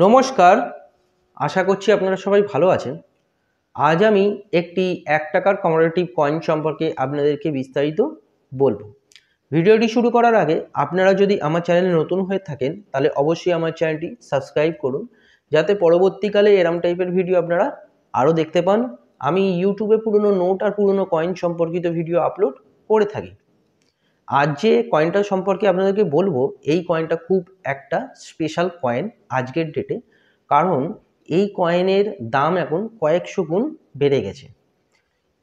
নমস্কার, আশা করছি আপনারা সবাই ভালো আছেন। আজ আমি একটি 1 টাকার কমোডিটি কয়েন সম্পর্কে আপনাদেরকে বিস্তারিত বলবো। ভিডিওটি শুরু করার আগে আপনারা যদি আমার চ্যানেলে নতুন হয়ে থাকেন তাহলে অবশ্যই আমার চ্যানেলটি সাবস্ক্রাইব করুন, যাতে পরবর্তীকালে এরম টাইপের ভিডিও আপনারা আরও দেখতে পান। আমি ইউটিউবে পুরনো নোট আর পুরনো কয়েন সম্পর্কিত ভিডিও আপলোড করে থাকি। আজ যে কয়েনটা সম্পর্কে আপনাদেরকে বলবো, এই কয়েনটা খুব একটা স্পেশাল কয়েন আজকের ডেটে, কারণ এই কয়েনের দাম এখন কয়েকশো গুণ বেড়ে গেছে।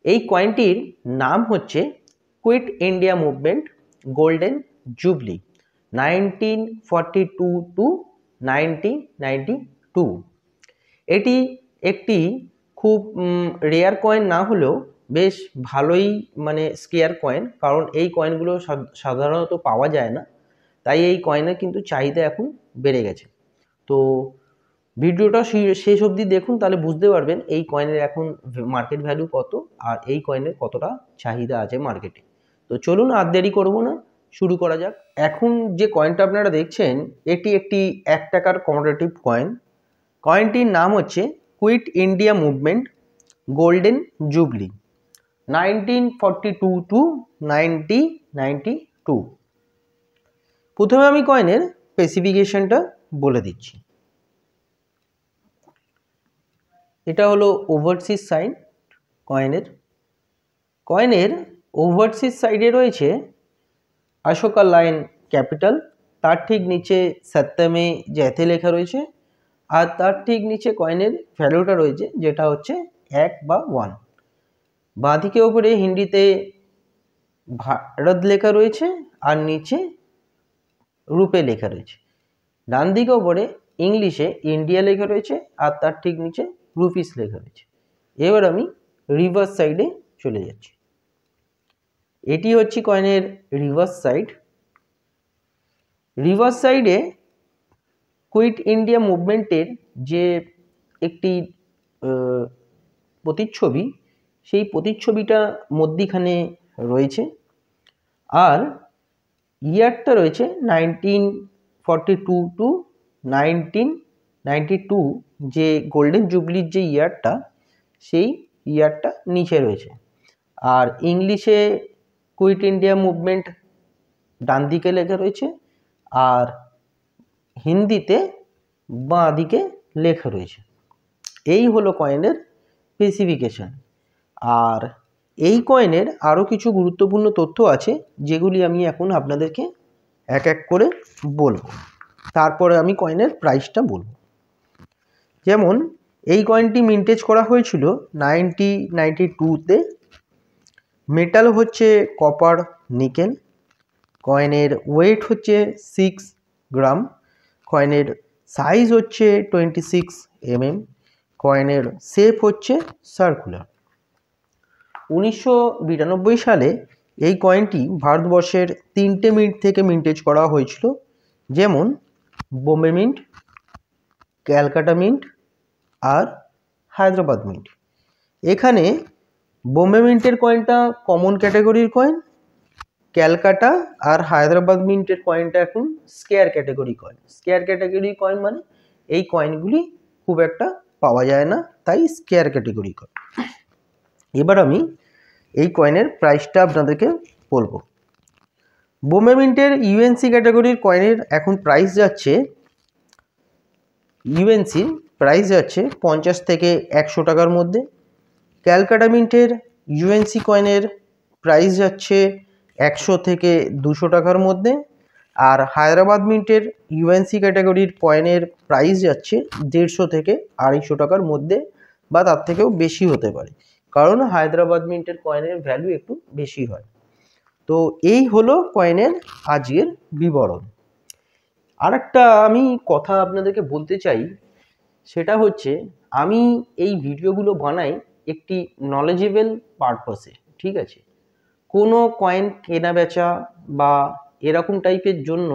এই কয়েনটির নাম হচ্ছে Quit India Movement Golden Jubilee 1942 to 1992। এটি একটি খুব রেয়ার কয়েন না হলেও বেশ ভালোই স্কেয়ার কয়েন, কারণ এই কয়েনগুলো সাধারণত পাওয়া যায় না, তাই এই কয়েনের কিন্তু চাহিদা এখন বেড়ে গেছে। তো ভিডিওটা শেষ অবধি দেখুন, তাহলে বুঝতে পারবেন এই কয়েনের এখন মার্কেট ভ্যালু কত আর এই কয়েনের কতটা চাহিদা আছে মার্কেটে। তো চলুন আর দেরি করবো না, শুরু করা যাক। এখন যে কয়েনটা আপনারা দেখছেন এটি একটি 1 টাকার কমোডিটি কয়েন। কয়েনটির নাম হচ্ছে Quit India Movement Golden Jubilee 1942 to 1992। প্রথমে আমি কয়েনের স্পেসিফিকেশনটা বলে দিচ্ছি। এটা হলো ওভারসিজ সাইড কয়েনের ওভারসিজ সাইডে রয়েছে অশোকা লাইন ক্যাপিটাল, তার ঠিক নিচে সত্যমে জয়তে লেখা রয়েছে, আর তার ঠিক নিচে কয়েনের ভ্যালুটা রয়েছে যেটা হচ্ছে 1 বা 1। বাঁদিকে ওপরে হিন্দিতে ভারত লেখা রয়েছে আর নিচে রুপে লেখা রয়েছে। ডান দিকে ওপরে ইংলিশে ইন্ডিয়া লেখা রয়েছে আর তার ঠিক নিচে রুপিস লেখা রয়েছে। এবার আমি রিভার্স সাইডে চলে যাচ্ছি। এটি হচ্ছে কয়েনের রিভার্স সাইড। রিভার্স সাইডে কুইট ইন্ডিয়া মুভমেন্টের যে একটি প্রতিচ্ছবি, সেই প্রতিচ্ছবিটা মধ্যিখানে রয়েছে, আর ইয়ারটা রয়েছে 1942 টু 1992। যে গোল্ডেন জুবলির যে ইয়ারটা, সেই ইয়ারটা নিচে রয়েছে। আর ইংলিশে কুইট ইন্ডিয়া মুভমেন্ট ডান দিকে লেখা রয়েছে আর হিন্দিতে বাঁ দিকে লেখা রয়েছে। এই হলো কয়েনের স্পেসিফিকেশন। আর এই কয়েনের আরও কিছু গুরুত্বপূর্ণ তথ্য আছে, যেগুলি আমি এখন আপনাদেরকে এক এক করে বলবো। তারপরে আমি কয়েনের প্রাইসটা বলবো। যেমন এই কয়েনটি মিন্টেজ করা হয়েছিল 1992-তে। মেটাল হচ্ছে কপার নিকেল। কয়েনের ওয়েট হচ্ছে 6 গ্রাম। কয়েনের সাইজ হচ্ছে 26 mm। কয়েনের শেপ হচ্ছে সার্কুলার। 1992 সালে এই কয়েনটি ভারতবর্ষের 3টে মিন্ট থেকে মিন্টেজ করা হয়েছিল, যেমন বোম্বে মিন্ট, ক্যালকাটা মিন্ট আর হায়দ্রাবাদ মিন্ট। এখানে বোম্বে মিন্টের কয়েনটা কমন ক্যাটাগরির কয়েন, ক্যালকাটা আর হায়দ্রাবাদ মিন্টের কয়েনটা এখন স্কেয়ার ক্যাটাগরি কয়েন। স্কেয়ার ক্যাটাগরি কয়েন মানে এই কয়েনগুলি খুব একটা পাওয়া যায় না, তাই স্কেয়ার ক্যাটাগরি কয়েন। এবার আমি এই কয়েনের প্রাইসটা আপনাদেরকে বলবো। বোম্বে মিন্টের ইউএনসি ক্যাটাগরির কয়েনের এখন প্রাইস যাচ্ছে, ইউএনসি প্রাইস যাচ্ছে 50 থেকে 100 টাকার মধ্যে। ক্যালকাটা মিন্টের ইউএনসি কয়েনের প্রাইস যাচ্ছে 100 থেকে 200 টাকার মধ্যে। আর হায়দ্রাবাদ মিন্টের ইউএনসি ক্যাটাগরির কয়েনের প্রাইস যাচ্ছে 150 থেকে 250 টাকার মধ্যে, বা তার থেকেও বেশি হতে পারে, কারণ হায়দ্রাবাদ মিন্টের কয়েনের ভ্যালু একটু বেশি হয়। তো এই হলো কয়েনের আজকের বিবরণ। আরেকটা আমি কথা আপনাদেরকে বলতে চাই, সেটা হচ্ছে আমি এই ভিডিওগুলো বানাই একটি নলেজেবল পারপাসে, ঠিক আছে? কোনো কয়েন কেনা বেচা বা এরকম টাইপের জন্য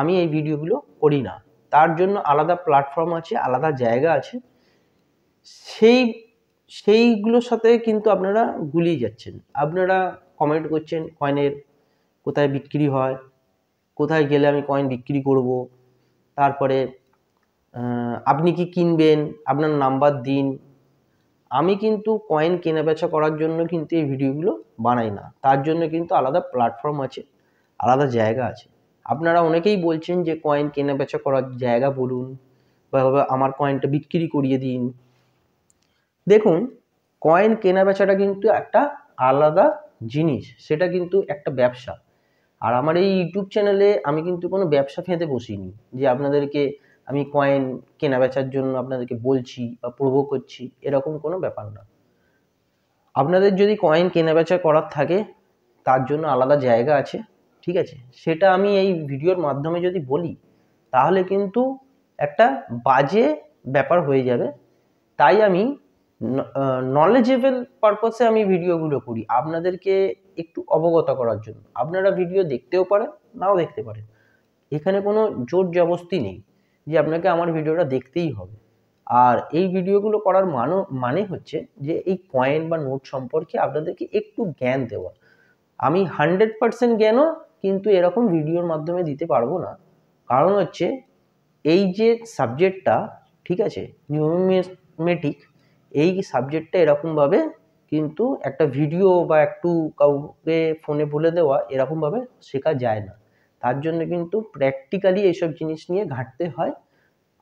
আমি এই ভিডিওগুলো করি না। তার জন্য আলাদা প্ল্যাটফর্ম আছে, আলাদা জায়গা আছে, সেইগুলোর সাথে কিন্তু আপনারা গুলিয়ে যাচ্ছেন। আপনারা কমেন্ট করছেন কয়েনের কোথায় বিক্রি হয়, কোথায় গেলে আমি কয়েন বিক্রি করব, তারপরে আপনি কি কিনবেন, আপনার নাম্বার দিন। আমি কিন্তু কয়েন কেনাবেচা করার জন্য কিন্তু এই ভিডিওগুলো বানাই না, তার জন্য কিন্তু আলাদা প্ল্যাটফর্ম আছে, আলাদা জায়গা আছে। আপনারা অনেকেই বলছেন যে কয়েন কেনাবেচা করার জায়গা বলুন, বা আমার কয়েনটা বিক্রি করিয়ে দিন। দেখুন, কয়েন কেনাবেচাটা কিন্তু একটা আলাদা জিনিস, সেটা কিন্তু একটা ব্যবসা। আর আমার এই ইউটিউব চ্যানেলে আমি কিন্তু কোনো ব্যবসা ফেঁদে বসিনি যে আপনাদেরকে আমি কয়েন কেনাবেচার জন্য আপনাদেরকে বলছি বা প্রভোগ করছি, এরকম কোনো ব্যাপার না। আপনাদের যদি কয়েন কেনাবেচা করার থাকে তার জন্য আলাদা জায়গা আছে, ঠিক আছে? সেটা আমি এই ভিডিওর মাধ্যমে যদি বলি তাহলে কিন্তু একটা বাজে ব্যাপার হয়ে যাবে। তাই আমি নলেজেবল পারপাসে আমি ভিডিওগুলো করি, আপনাদেরকে একটু অবগত করার জন্য। আপনারা ভিডিও দেখতেও পারেন, নাও দেখতে পারেন, এখানে কোনো জোর জবরদস্তি নেই যে আপনাকে আমার ভিডিওটা দেখতেই হবে। আর এই ভিডিওগুলো করার মানে হচ্ছে যে এই কয়েন বা নোট সম্পর্কে আপনাদেরকে একটু জ্ঞান দেওয়া। আমি 100% জ্ঞানও কিন্তু এরকম ভিডিওর মাধ্যমে দিতে পারবো না, কারণ হচ্ছে এই যে সাবজেক্টটা, ঠিক আছে, নিউমেরিক, এই সাবজেক্টটা এরকমভাবে কিন্তু একটা ভিডিও বা একটু কাউকে ফোনে বলে দেওয়া এরকমভাবে শেখা যায় না। তার জন্য কিন্তু প্র্যাকটিক্যালি এইসব জিনিস নিয়ে ঘাঁটতে হয়।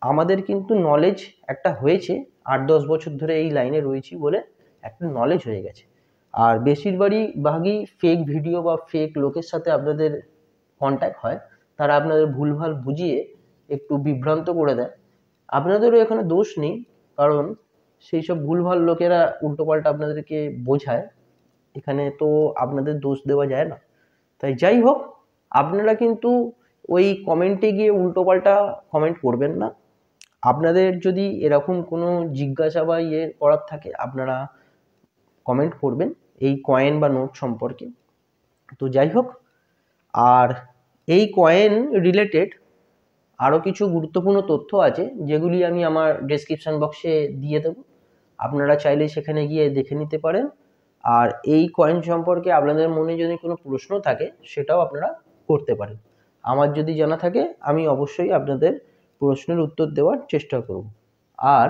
আমাদের কিন্তু নলেজ একটা হয়েছে, 8-10 বছর ধরে এই লাইনে রয়েছি বলে একটা নলেজ হয়ে গেছে। আর বেশিরভাগই ফেক ভিডিও বা ফেক লোকের সাথে আপনাদের কন্ট্যাক্ট হয়, তারা আপনাদের ভুলভাল বুঝিয়ে একটু বিভ্রান্ত করে দেয়। আপনাদেরও এখানে দোষ নেই, কারণ সেই সব ভুলভাল লোকেরা উল্টোপাল্টা আপনাদেরকে বোঝায়, এখানে তো আপনাদের দোষ দেওয়া যায় না। তাই যাই হোক, আপনারা কিন্তু ওই কমেন্টে গিয়ে উল্টোপাল্টা কমেন্ট করবেন না। আপনাদের যদি এরকম কোনো জিজ্ঞাসা বা করার থাকে আপনারা কমেন্ট করবেন এই কয়েন বা নোট সম্পর্কে। তো যাই হোক, আর এই কয়েন রিলেটেড আরও কিছু গুরুত্বপূর্ণ তথ্য আছে যেগুলি আমি আমার ডেসক্রিপশন বক্সে দিয়ে দেবো, আপনারা চাইলে সেখানে গিয়ে দেখে নিতে পারেন। আর এই কয়েন সম্পর্কে আপনাদের মনে যদি কোনো প্রশ্ন থাকে সেটাও আপনারা করতে পারেন। আমার যদি জানা থাকে আমি অবশ্যই আপনাদের প্রশ্নের উত্তর দেওয়ার চেষ্টা করব। আর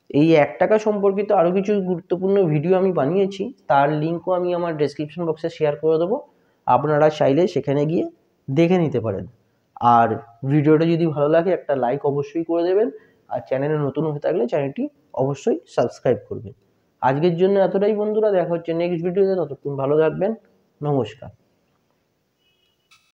এই 1 টাকা সম্পর্কিত আরও কিছু গুরুত্বপূর্ণ ভিডিও আমি বানিয়েছি, তার লিঙ্কও আমি আমার ডেসক্রিপশন বক্সে শেয়ার করে দেবো, আপনারা চাইলে সেখানে গিয়ে দেখে নিতে পারেন। আর ভিডিওটা যদি ভালো লাগে একটা লাইক অবশ্যই করে দেবেন, আর চ্যানেলে নতুন হয়ে থাকলে চ্যানেলটি অবশ্যই সাবস্ক্রাইব করবেন। আজকের জন্য এতটাই বন্ধুরা, দেখা হচ্ছে নেক্সট ভিডিওতে, ততক্ষণ ভালো থাকবেন, নমস্কার।